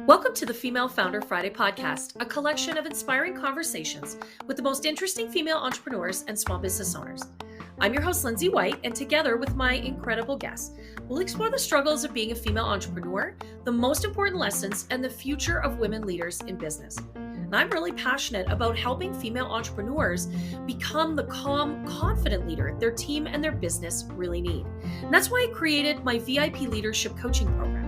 Welcome to the Female Founder Friday podcast, a collection of inspiring conversations with the most interesting female entrepreneurs and small business owners. I'm your host, Lindsay White, and together with my incredible guests, we'll explore the struggles of being a female entrepreneur, the most important lessons, and the future of women leaders in business. And I'm really passionate about helping female entrepreneurs become the calm, confident leader their team and their business really need. And that's why I created my VIP leadership coaching program.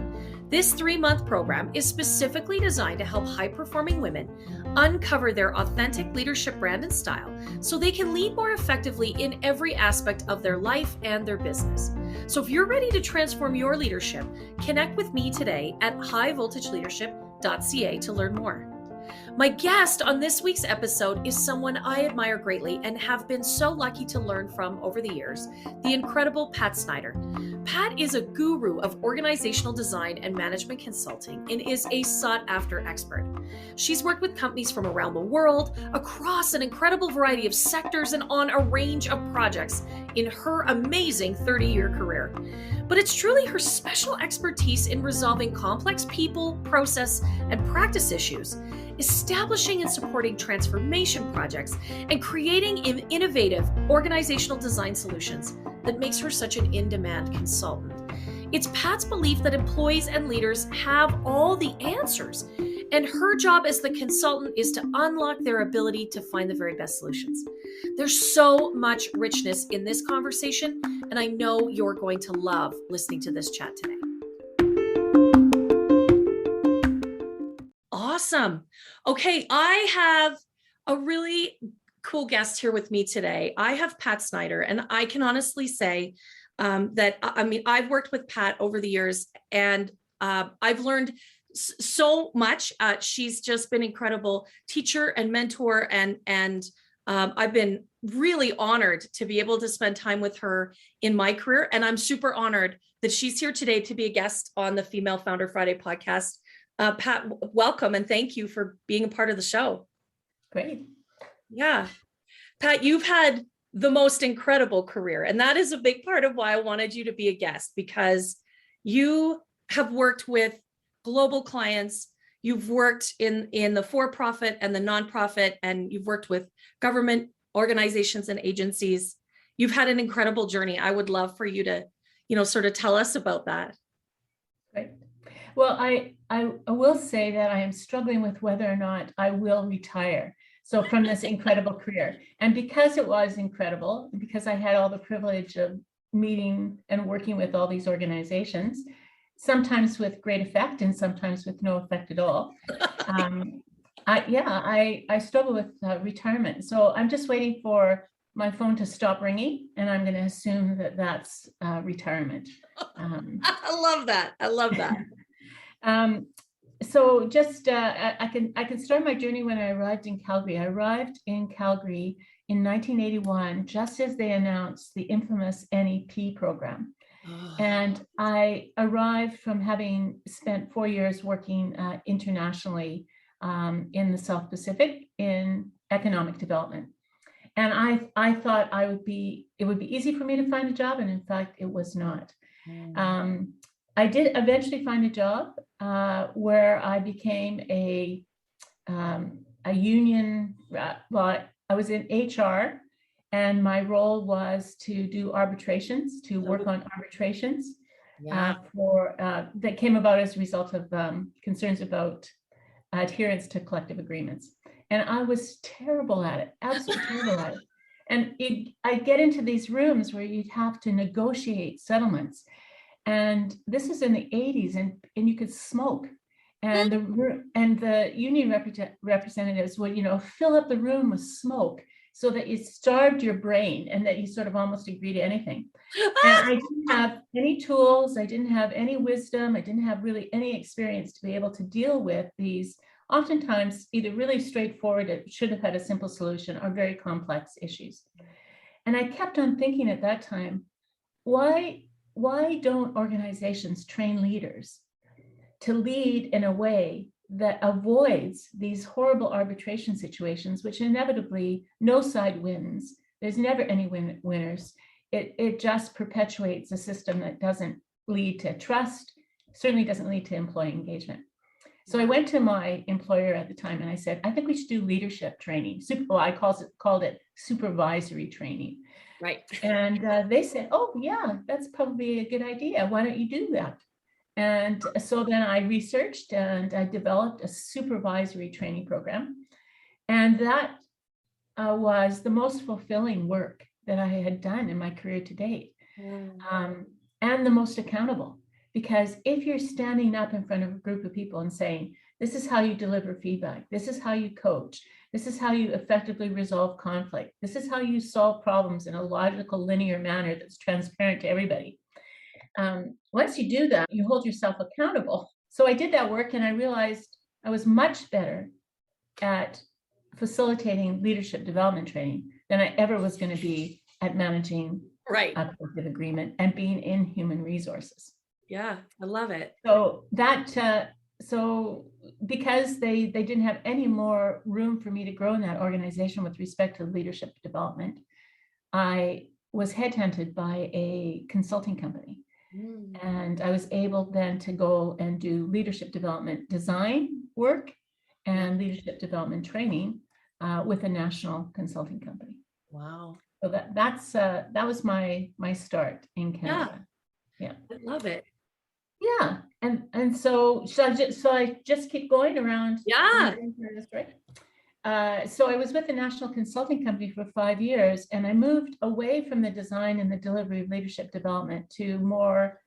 This 3-month program is specifically designed to help high-performing women uncover their authentic leadership brand and style so they can lead more effectively in every aspect of their life and their business. So if you're ready to transform your leadership, connect with me today at highvoltageleadership.ca to learn more. My guest on this week's episode is someone I admire greatly and have been so lucky to learn from over the years, the incredible Pat Schneider. Pat is a guru of organizational design and management consulting and is a sought-after expert. She's worked with companies from around the world, across an incredible variety of sectors, and on a range of projects in her amazing 30-year career. But it's truly her special expertise in resolving complex people, process, and practice issues, establishing and supporting transformation projects, and creating innovative organizational design solutions that makes her such an in-demand consultant. It's Pat's belief that employees and leaders have all the answers, and her job as the consultant is to unlock their ability to find the very best solutions. There's so much richness in this conversation, and I know you're going to love listening to this chat today. Awesome. Okay, I have a really cool guest here with me today. I have Pat Schneider, and I can honestly say that, I've worked with Pat over the years, and I've learned so much. She's just been an incredible teacher and mentor, and I've been really honored to be able to spend time with her in my career. And I'm super honored that she's here today to be a guest on the Female Founder Friday podcast. Pat, welcome, and thank you for being a part of the show. Great. Yeah. Pat, you've had the most incredible career, and that is a big part of why I wanted you to be a guest, because you have worked with global clients. You've worked in the for-profit and the nonprofit, and you've worked with government organizations and agencies. You've had an incredible journey. I would love for you to, sort of tell us about that. Great. Well, I will say that I am struggling with whether or not I will retire. So from this incredible career, and because it was incredible, because I had all the privilege of meeting and working with all these organizations, sometimes with great effect and sometimes with no effect at all. I struggle with retirement. So I'm just waiting for my phone to stop ringing, and I'm going to assume that that's retirement. I love that. I love that. So just I can start my journey when I arrived in Calgary. I arrived in Calgary in 1981, just as they announced the infamous NEP program. And I arrived from having spent 4 years working internationally in the South Pacific in economic development. And I thought it would be easy for me to find a job, and in fact, it was not. I did eventually find a job where I became a union. Well, I was in HR, and my role was to do arbitrations, to work on arbitrations that came about as a result of concerns about adherence to collective agreements. And I was terrible at it, absolutely terrible at it. And I'd get into these rooms where you'd have to negotiate settlements. And this is in the 80s, and you could smoke. And the union representatives would, fill up the room with smoke so that it starved your brain and that you sort of almost agree to anything. And I didn't have any tools. I didn't have any wisdom. I didn't have really any experience to be able to deal with these oftentimes either really straightforward, it should have had a simple solution, or very complex issues. And I kept on thinking at that time, why don't organizations train leaders to lead in a way that avoids these horrible arbitration situations, which inevitably no side wins? There's never any winners. It just perpetuates a system that doesn't lead to trust, certainly doesn't lead to employee engagement. So I went to my employer at the time and I said, I think we should do leadership training. I called it supervisory training. Right. And they said, oh yeah, that's probably a good idea. Why don't you do that? And so then I researched and I developed a supervisory training program. And that was the most fulfilling work that I had done in my career to date. And the most accountable. Because if you're standing up in front of a group of people and saying, this is how you deliver feedback, this is how you coach, this is how you effectively resolve conflict, this is how you solve problems in a logical, linear manner that's transparent to everybody. Once you do that, you hold yourself accountable. So I did that work and I realized I was much better at facilitating leadership development training than I ever was going to be at managing Right. a collective agreement and being in human resources. Yeah, I love it. So because they didn't have any more room for me to grow in that organization with respect to leadership development, I was headhunted by a consulting company. And I was able then to go and do leadership development design work and leadership development training with a national consulting company. Wow. So that was my start in Canada. Yeah. I love it. Yeah. And so I just keep going around. Yeah. So I was with the national consulting company for 5 years, and I moved away from the design and the delivery of leadership development to more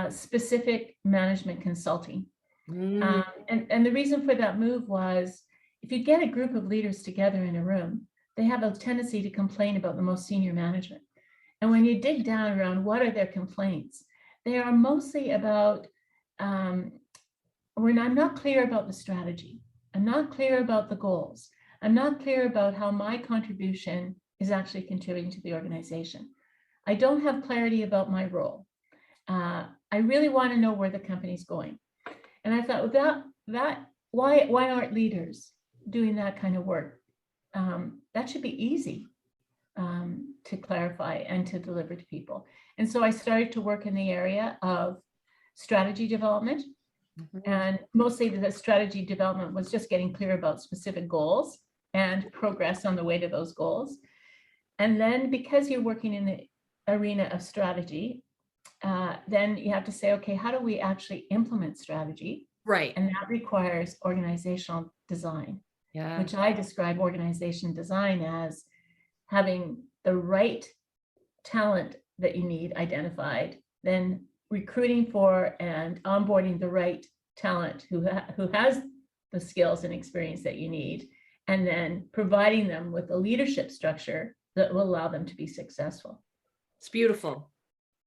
specific management consulting. And the reason for that move was, if you get a group of leaders together in a room, they have a tendency to complain about the most senior management. And when you dig down around what are their complaints, they are mostly about, I'm not clear about the strategy. I'm not clear about the goals. I'm not clear about how my contribution is actually contributing to the organization. I don't have clarity about my role. I really want to know where the company's going. And I thought, why aren't leaders doing that kind of work? That should be easy to clarify and to deliver to people. And so I started to work in the area of strategy development. And mostly the strategy development was just getting clear about specific goals and progress on the way to those goals. And then, because you're working in the arena of strategy, then you have to say, okay, how do we actually implement strategy? Right. And that requires organizational design, which I describe organization design as having the right talent that you need identified, then recruiting for and onboarding the right talent who has the skills and experience that you need, and then providing them with a leadership structure that will allow them to be successful. It's beautiful.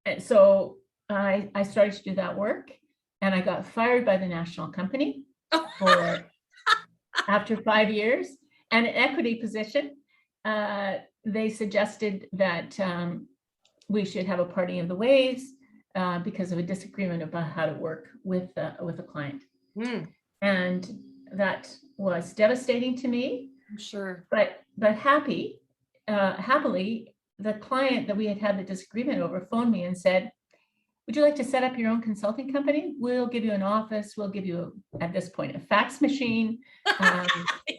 And so I started to do that work, and I got fired by the national company after 5 years, and an equity position. They suggested that we should have a parting of the ways because of a disagreement about how to work with a client. And that was devastating to me. I'm sure. But happily, the client that we had the disagreement over phoned me and said, would you like to set up your own consulting company? We'll give you an office. We'll give you, at this point, a fax machine.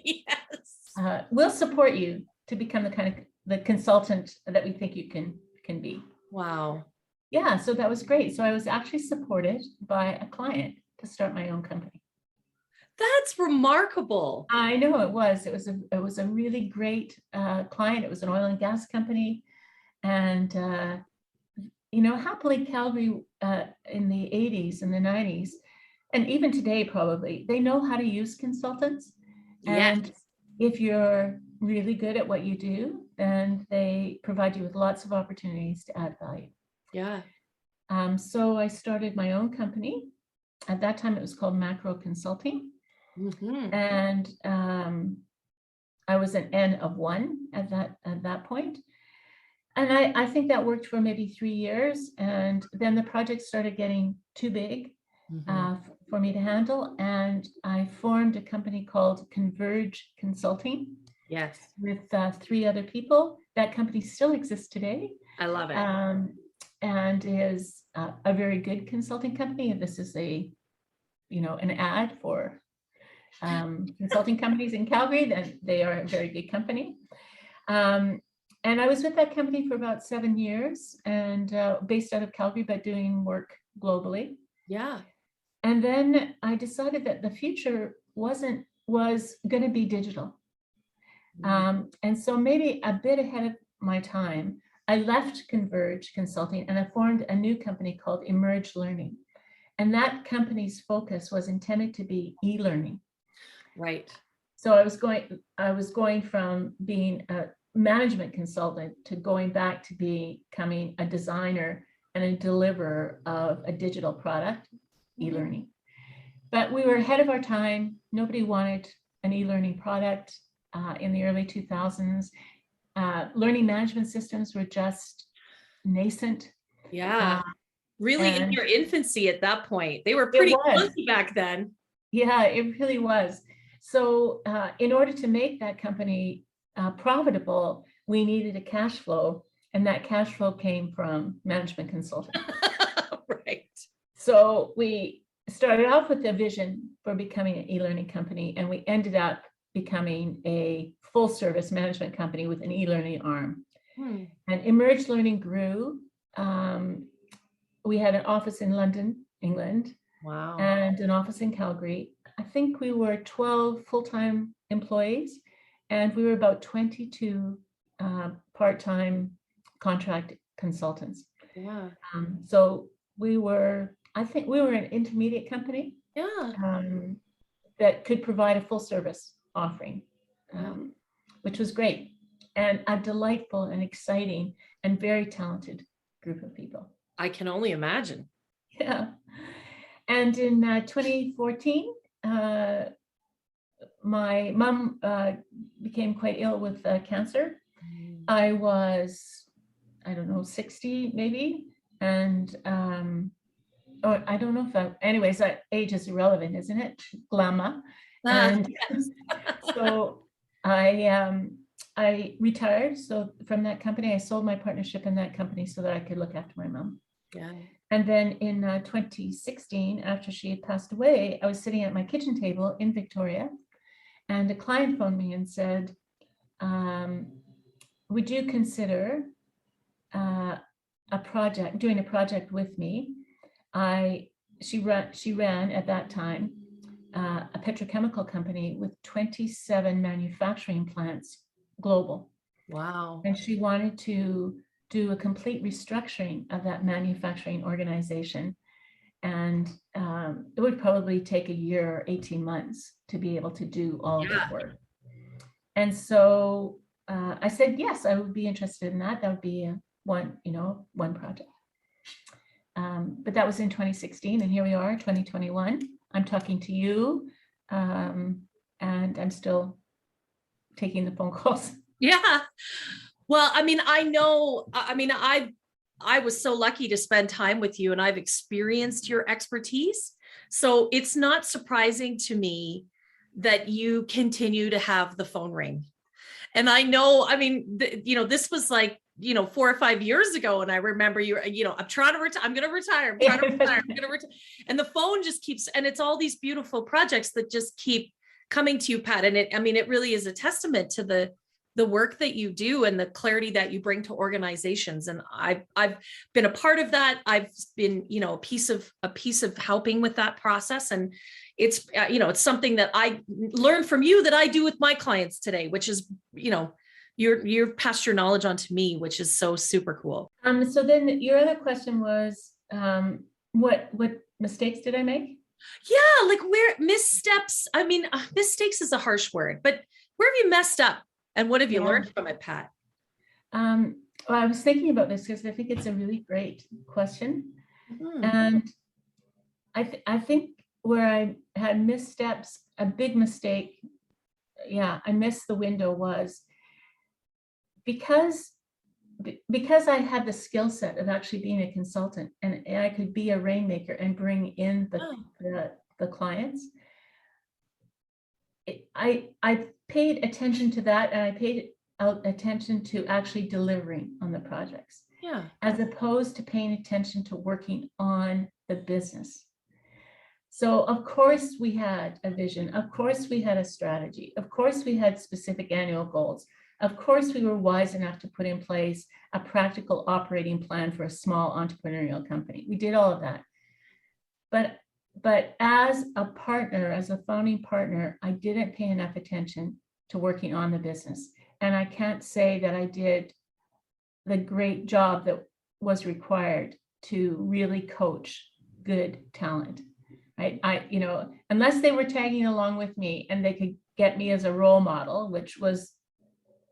Yes. We'll support you to become the consultant that we think you can be. Wow. Yeah, so that was great. So I was actually supported by a client to start my own company. That's remarkable. I know it was. It was a really great client. It was an oil and gas company, and happily Calgary in the 80s and the 90s, and even today probably, they know how to use consultants. And if you're really good at what you do, then they provide you with lots of opportunities to add value. Yeah. So I started my own company. At that time, it was called Macro Consulting. And I was an N of 1 at that point. And I think that worked for maybe 3 years. And then the project started getting too big for me to handle. And I formed a company called Converge Consulting. Yes. With 3 other people. That company still exists today. I love it. And is a very good consulting company. This is a an ad for consulting companies in Calgary, then they are a very big company. And I was with that company for about 7 years, and based out of Calgary, but doing work globally. Yeah. And then I decided that the future was going to be digital. And so maybe a bit ahead of my time, I left Converge Consulting and I formed a new company called Emerge Learning. And that company's focus was intended to be e-learning. Right. So I was going from being a management consultant to going back to becoming a designer and a deliverer of a digital product, e-learning. But we were ahead of our time. Nobody wanted an e-learning product in the early 2000s. Learning management systems were just nascent. Yeah. Really in your infancy at that point. They were It pretty was. clunky back then. Yeah, it really was. So in order to make that company profitable, we needed a cash flow, and that cash flow came from management consulting. Right. So we started off with a vision for becoming an e-learning company, and we ended up becoming a full service management company with an e-learning arm. And Emerge Learning grew. We had an office in London, England. Wow. And an office in Calgary. I think we were 12 full-time employees, and we were about 22 part-time contract consultants. Yeah. So I think we were an intermediate company. Yeah. That could provide a full service offering, which was great, and a delightful and exciting and very talented group of people. I can only imagine. Yeah. And in 2014, my mom became quite ill with cancer. I was, I don't know, 60 maybe. And I don't know if anyways, that age is irrelevant, isn't it? Glamour. And Yes. so I retired. So from that company, I sold my partnership in that company so that I could look after my mom. Yeah. And then in 2016, after she had passed away, I was sitting at my kitchen table in Victoria, and a client phoned me and said, would you consider doing a project with me? She ran at that time a petrochemical company with 27 manufacturing plants global. Wow. And she wanted to do a complete restructuring of that manufacturing organization. And it would probably take a year or 18 months to be able to do all of that work. And so I said, yes, I would be interested in that. That would be one project. But that was in 2016, and here we are, 2021. I'm talking to you, and I'm still taking the phone calls. Yeah. Well, I mean, I was so lucky to spend time with you, and I've experienced your expertise. So it's not surprising to me that you continue to have the phone ring. And I know, I mean, this was like, 4 or 5 years ago. And I remember I'm trying to retire. I'm going to retire. I'm trying to retire. I'm going to retire. And the phone just keeps, and it's all these beautiful projects that just keep coming to you, Pat. And it really is a testament to the work that you do and the clarity that you bring to organizations. And I've been a part of that. I've been, a piece of helping with that process. And it's, it's something that I learned from you that I do with my clients today, which is, you've passed your knowledge on to me, which is so super cool. So then your other question was, what mistakes did I make? Yeah. Like where missteps, mistakes is a harsh word, but where have you messed up? And what have you learned from it, Pat? Well, I was thinking about this because I think it's a really great question. And I think where I had missteps, a big mistake, I missed the window, was because I had the skill set of actually being a consultant, and I could be a rainmaker and bring in the clients. I paid attention to that, and I paid attention to actually delivering on the projects, as opposed to paying attention to working on the business. So of course we had a vision. Of course we had a strategy. Of course we had specific annual goals. Of course we were wise enough to put in place a practical operating plan for a small entrepreneurial company. We did all of that. But as a partner, as a founding partner, I didn't pay enough attention to working on the business. And I can't say that I did the great job that was required to really coach good talent. Unless they were tagging along with me and they could get me as a role model, which was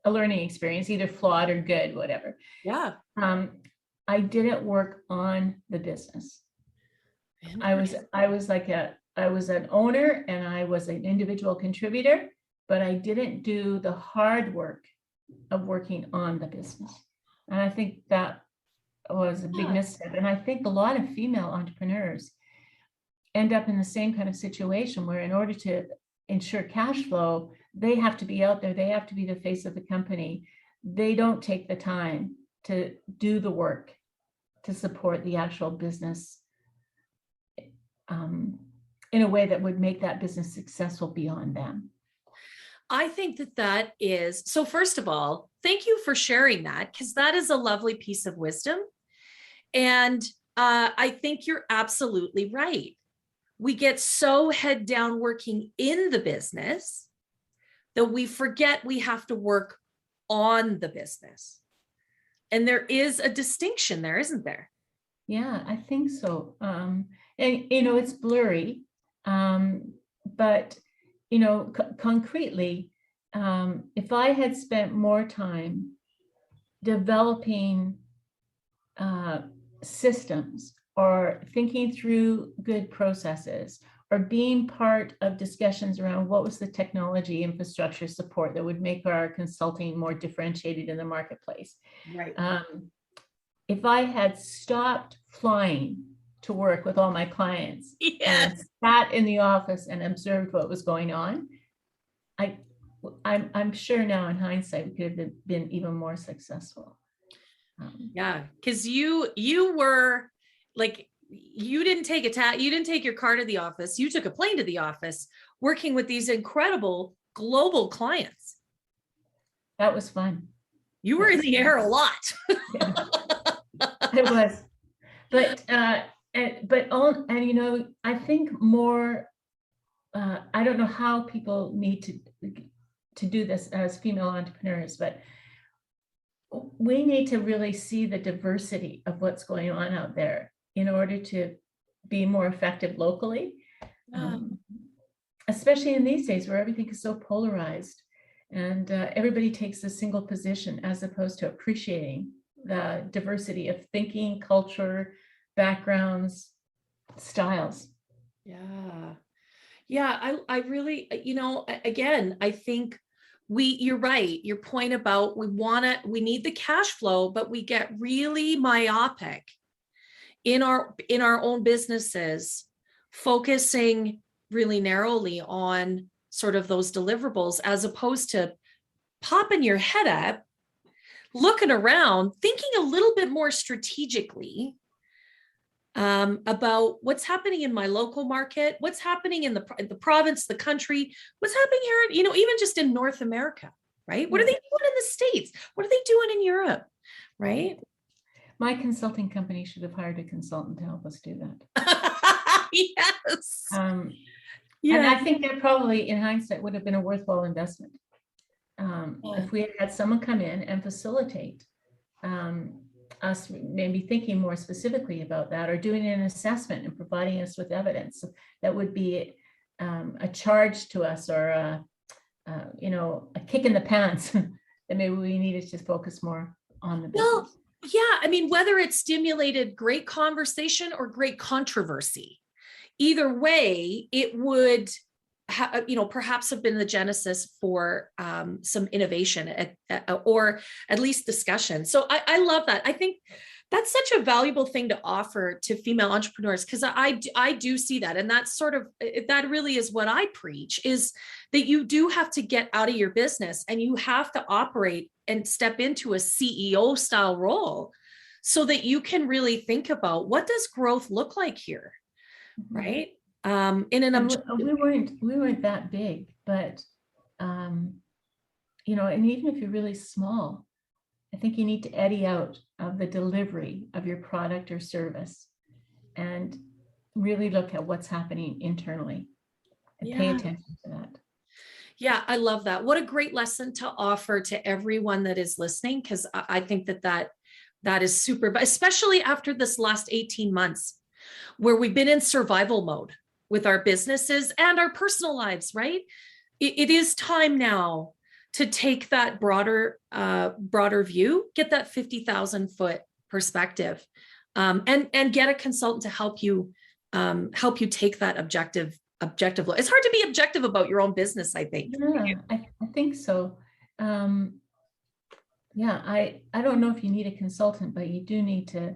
a learning experience, either flawed or good, whatever. Yeah. I didn't work on the business. I was an owner and I was an individual contributor, but I didn't do the hard work of working on the business. And I think that was a big misstep. And I think a lot of female entrepreneurs end up in the same kind of situation where in order to ensure cash flow, they have to be out there. They have to be the face of the company. They don't take the time to do the work to support the actual business in a way that would make that business successful beyond them. I think that is, so first of all, thank you for sharing that, because that is a lovely piece of wisdom. And I think you're absolutely right. We get so head down working in the business that we forget we have to work on the business. And there is a distinction there, isn't there? Yeah, I think so. And, it's blurry. But, concretely, if I had spent more time developing systems or thinking through good processes or being part of discussions around what was the technology infrastructure support that would make our consulting more differentiated in the marketplace. Right. If I had stopped flying to work with all my clients and sat in the office and observed what was going on, I'm sure now in hindsight, we could have been even more successful. Because you were like, you didn't take your car to the office. You took a plane to the office, working with these incredible global clients. That was fun. You were in the air a lot. It was, but I think more. I don't know how people need to do this as female entrepreneurs, but we need to really see the diversity of what's going on out there in order to be more effective locally, especially in these days where everything is so polarized and everybody takes a single position as opposed to appreciating the diversity of thinking, culture, backgrounds, styles. I really, again, I think you're right. Your point about we need the cash flow, but we get really myopic in our own businesses, focusing really narrowly on sort of those deliverables, as opposed to popping your head up, looking around, thinking a little bit more strategically about what's happening in my local market, what's happening in the province, the country, what's happening here, even just in North America, right? What are they doing in the States? What are they doing in Europe, right? My consulting company should have hired a consultant to help us do that. Yes. And I think that probably, in hindsight, would have been a worthwhile investment. If we had someone come in and facilitate us maybe thinking more specifically about that, or doing an assessment and providing us with evidence that would be a charge to us, or a kick in the pants that maybe we needed to focus more on the business. Well, yeah, I mean, whether it stimulated great conversation or great controversy, either way, it would perhaps have been the genesis for some innovation or at least discussion. So I love that. I think that's such a valuable thing to offer to female entrepreneurs, because I do see that. And that's that really is what I preach, is that you do have to get out of your business and you have to operate and step into a CEO style role so that you can really think about, what does growth look like here? Right? We weren't that big, but and even if you're really small, I think you need to eddy out of the delivery of your product or service and really look at what's happening internally and pay attention to that. Yeah, I love that. What a great lesson to offer to everyone that is listening, because I think that is super, especially after this last 18 months where we've been in survival mode with our businesses and our personal lives, right? It is time now to take that broader view, get that 50,000 foot perspective, and get a consultant to help you take that objective look. It's hard to be objective about your own business, I think. Yeah, I think so. I don't know if you need a consultant, but you do need to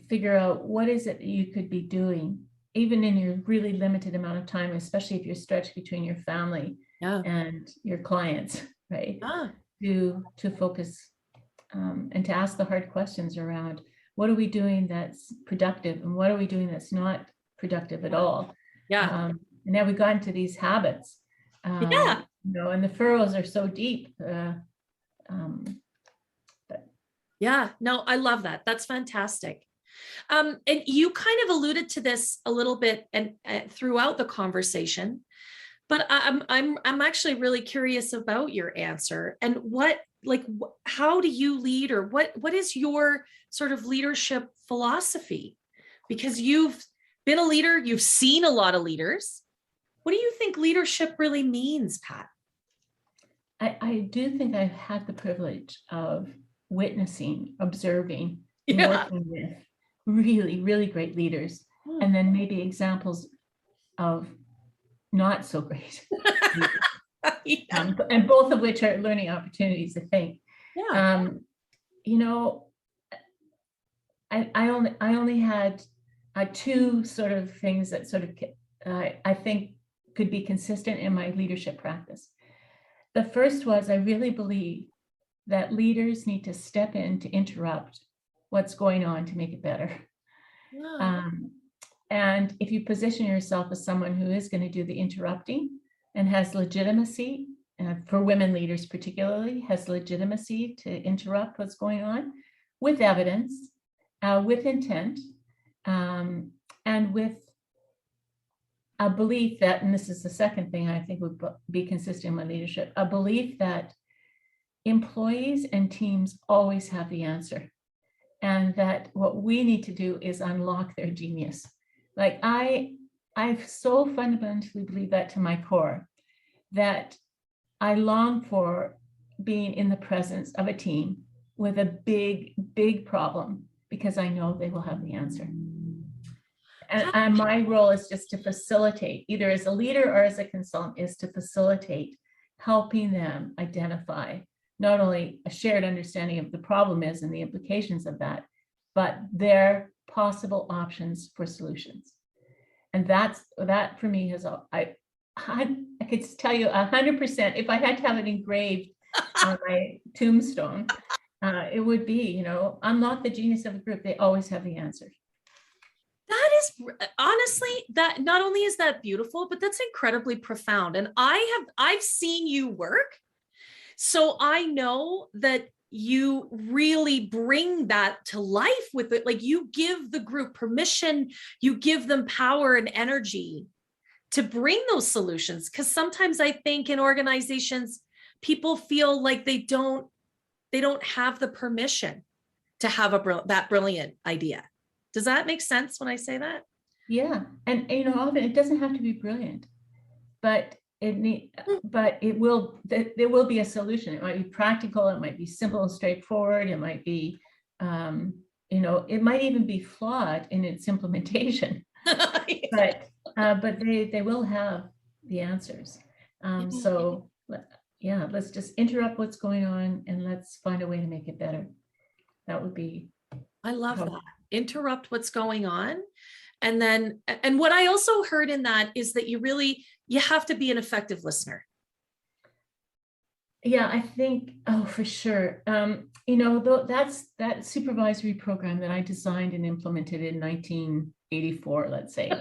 figure out what is it that you could be doing, even in your really limited amount of time, especially if you're stretched between your family and your clients, right? To focus and to ask the hard questions around what are we doing that's productive and what are we doing that's not productive at all. And now we got into these habits, and the furrows are so deep. No, I love that. That's fantastic. And you kind of alluded to this a little bit and throughout the conversation, but I'm actually really curious about your answer and how do you lead, or what is your sort of leadership philosophy? Because you've been a leader, you've seen a lot of leaders. What do you think leadership really means, Pat? I do think I've had the privilege of witnessing, observing, and working with really, really great leaders, and then maybe examples of not so great and both of which are learning opportunities, I think. I only had two sort of things that sort of I think could be consistent in my leadership practice. The first was, I really believe that leaders need to step in to interrupt what's going on to make it better. And if you position yourself as someone who is going to do the interrupting and has legitimacy, for women leaders particularly, has legitimacy to interrupt what's going on with evidence, with intent, and with a belief that, and this is the second thing I think would be consistent in my leadership, a belief that employees and teams always have the answer, and that what we need to do is unlock their genius. Like I so fundamentally believe that to my core, that I long for being in the presence of a team with a big, big problem, because I know they will have the answer. And my role is just to facilitate, either as a leader or as a consultant, is to facilitate helping them identify not only a shared understanding of the problem is and the implications of that, but their possible options for solutions. And that for me has, I could tell you 100%, if I had to have it engraved on my tombstone, it would be, unlock the genius of a group. They always have the answer. That is honestly, that not only is that beautiful, but that's incredibly profound. And I've seen you work. So I know that you really bring that to life with it. Like, you give the group permission, you give them power and energy to bring those solutions. Because sometimes I think in organizations, people feel like they don't have the permission to have that brilliant idea. Does that make sense when I say that? Yeah. And often it doesn't have to be brilliant, but there will be a solution. It might be practical, it might be simple and straightforward, it might be it might even be flawed in its implementation. but they will have the answers. So let's just interrupt what's going on and let's find a way to make it better. That would be, I love that. Interrupt what's going on. And what I also heard in that is that you have to be an effective listener. Yeah, I think, for sure. That's that supervisory program that I designed and implemented in 1984, let's say.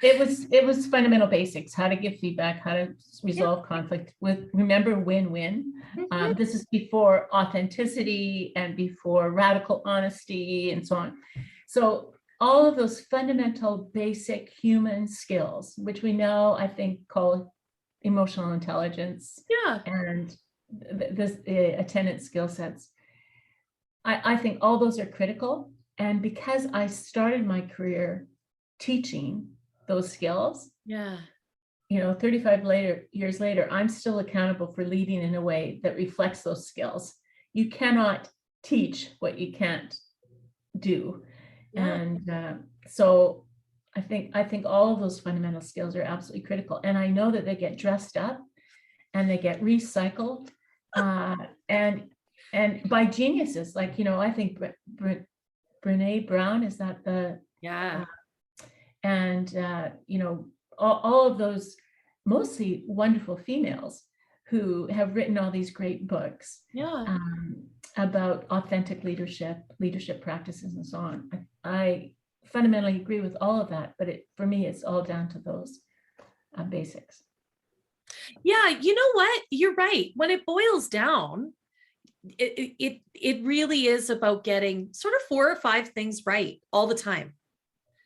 It was fundamental basics, how to give feedback, how to resolve conflict remember, win-win. This is before authenticity and before radical honesty and so on. So all of those fundamental basic human skills, which we now, I think, call emotional intelligence, and the attendant skill sets. I think all those are critical. And because I started my career teaching those skills, 35 years later, I'm still accountable for leading in a way that reflects those skills. You cannot teach what you can't do. And so I think all of those fundamental skills are absolutely critical. And I know that they get dressed up and they get recycled and by geniuses. Like, I think Brene Brown, is that the all of those mostly wonderful females who have written all these great books about authentic leadership practices and so on. I fundamentally agree with all of that, but for me, it's all down to those basics. Yeah, you know what? You're right. When it boils down, it really is about getting sort of 4 or 5 things right all the time.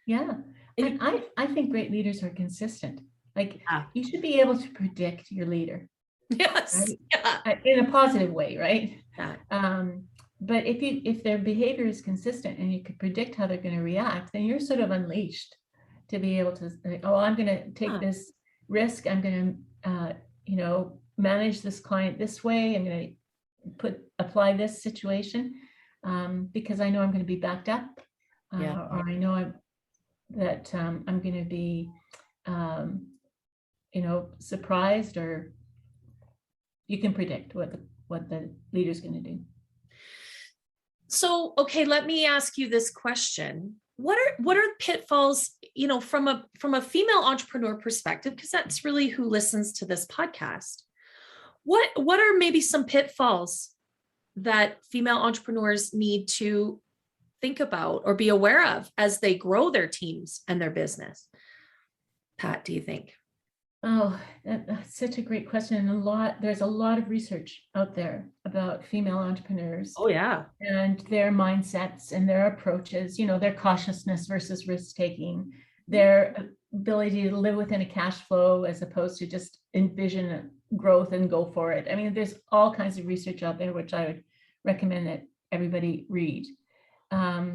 Yeah. And I think great leaders are consistent. Like you should be able to predict your leader. Yes. Right? In a positive way, right? Yeah. But if their behavior is consistent and you could predict how they're going to react, then you're sort of unleashed to be able to say, oh, I'm going to take this risk. I'm going to, manage this client this way. I'm going to apply this situation because I know I'm going to be backed up, or I know that I'm going to be, surprised, or you can predict what the leader's going to do. So, okay, let me ask you this question. What are pitfalls, from a female entrepreneur perspective, because that's really who listens to this podcast. What are maybe some pitfalls that female entrepreneurs need to think about or be aware of as they grow their teams and their business? Pat, do you think? Oh, that's such a great question. And there's a lot of research out there about female entrepreneurs. Oh, yeah. And their mindsets and their approaches, their cautiousness versus risk-taking, their ability to live within a cash flow as opposed to just envision growth and go for it. I mean, there's all kinds of research out there, which I would recommend that everybody read. But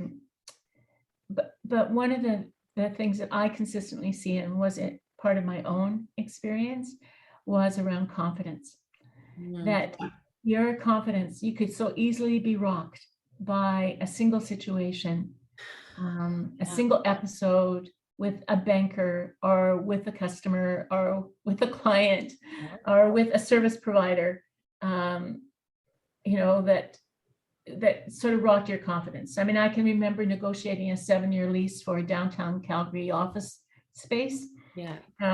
one of the things that I consistently see, and was it part of my own experience, was around confidence. That your confidence, you could so easily be rocked by a single situation, a single episode with a banker or with a customer or with a client or with a service provider, that sort of rocked your confidence. I mean, I can remember negotiating a 7-year lease for a downtown Calgary office space,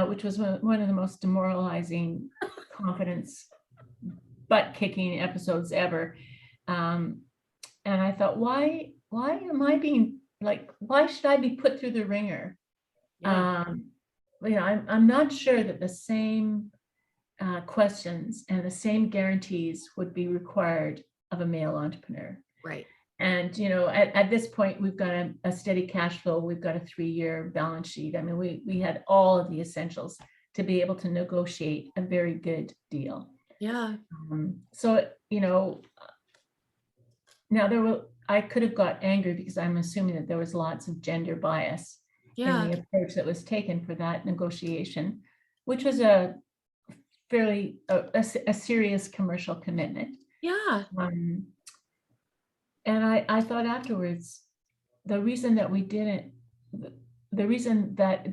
which was one of the most demoralizing confidence butt-kicking episodes ever. And I thought, why am I being why should I be put through the ringer? I'm not sure that the same questions and the same guarantees would be required of a male entrepreneur. Right. And, at this point, we've got a steady cash flow. We've got a 3-year balance sheet. I mean, we had all of the essentials to be able to negotiate a very good deal. Yeah. So, now I could have got angry because I'm assuming that there was lots of gender bias in the approach that was taken for that negotiation, which was a fairly a serious commercial commitment. Yeah. And I thought afterwards, the reason that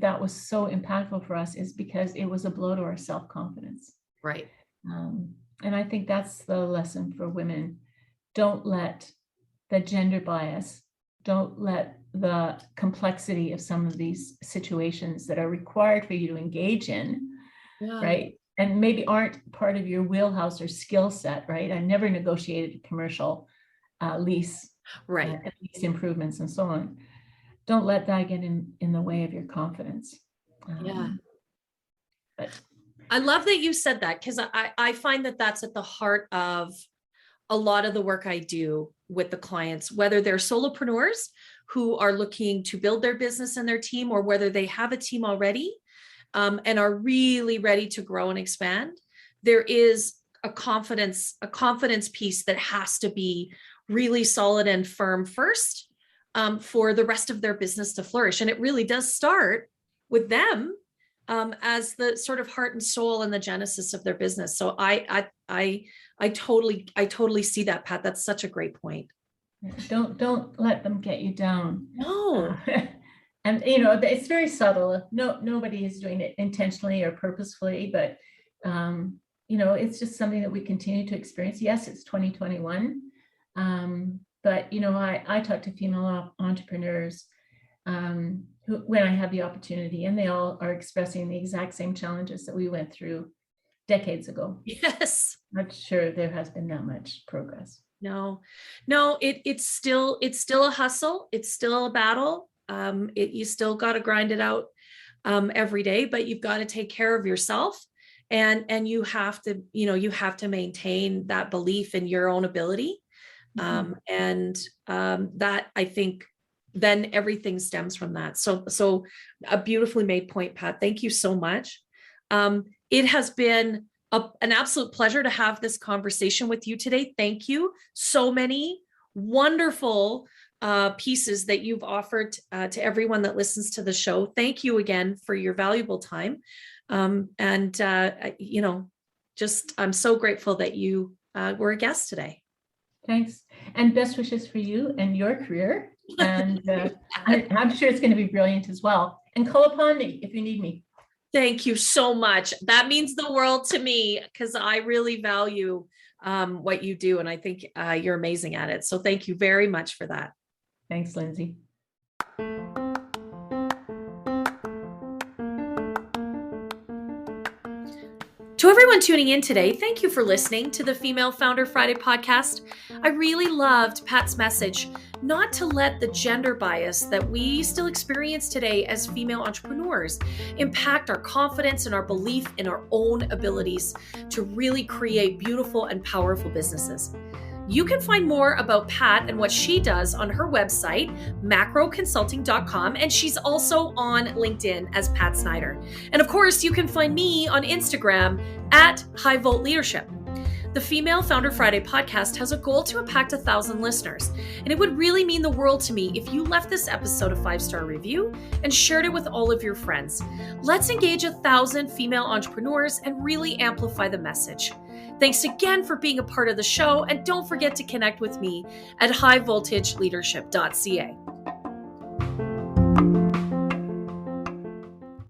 that was so impactful for us is because it was a blow to our self-confidence. Right. And I think that's the lesson for women. Don't let the gender bias, don't let the complexity of some of these situations that are required for you to engage in, right? And maybe aren't part of your wheelhouse or skill set, right? I never negotiated a commercial lease, right? Lease improvements and so on. Don't let that get in the way of your confidence. Yeah. But I love that you said that, because I find that that's at the heart of a lot of the work I do with the clients, whether they're solopreneurs who are looking to build their business and their team, or whether they have a team already and are really ready to grow and expand. There is a confidence piece that has to be really solid and firm first for the rest of their business to flourish. And it really does start with them as the sort of heart and soul and the genesis of their business. So I totally see that, Pat. That's such a great point. don't let them get you down. No. And it's very subtle. Nobody is doing it intentionally or purposefully, but it's just something that we continue to experience. Yes, it's 2021. But I talk to female entrepreneurs who, when I have the opportunity, and they all are expressing the exact same challenges that we went through decades ago. Yes. I'm not sure there has been that much progress. No, it's still a hustle. It's still a battle. You still got to grind it out every day, but you've got to take care of yourself, and you have to maintain that belief in your own ability. And that, I think, then everything stems from that. So a beautifully made point, Pat. Thank you so much. It has been an absolute pleasure to have this conversation with you today. Thank you. So many wonderful pieces that you've offered to everyone that listens to the show. Thank you again for your valuable time. I'm so grateful that you were a guest today. Thanks. And best wishes for you and your career. And I'm sure it's going to be brilliant as well. And call upon me if you need me. Thank you so much. That means the world to me, because I really value what you do. And I think you're amazing at it. So thank you very much for that. Thanks, Lindsay. To everyone tuning in today, thank you for listening to the Female Founder Friday podcast. I really loved Pat's message, not to let the gender bias that we still experience today as female entrepreneurs impact our confidence and our belief in our own abilities to really create beautiful and powerful businesses. You can find more about Pat and what she does on her website, macroconsulting.com, and she's also on LinkedIn as Pat Schneider. And of course, you can find me on Instagram at High Volt Leadership. The Female Founder Friday podcast has a goal to impact 1,000 listeners, and it would really mean the world to me if you left this episode a 5-star review and shared it with all of your friends. Let's engage 1,000 female entrepreneurs and really amplify the message. Thanks again for being a part of the show, and don't forget to connect with me at highvoltageleadership.ca.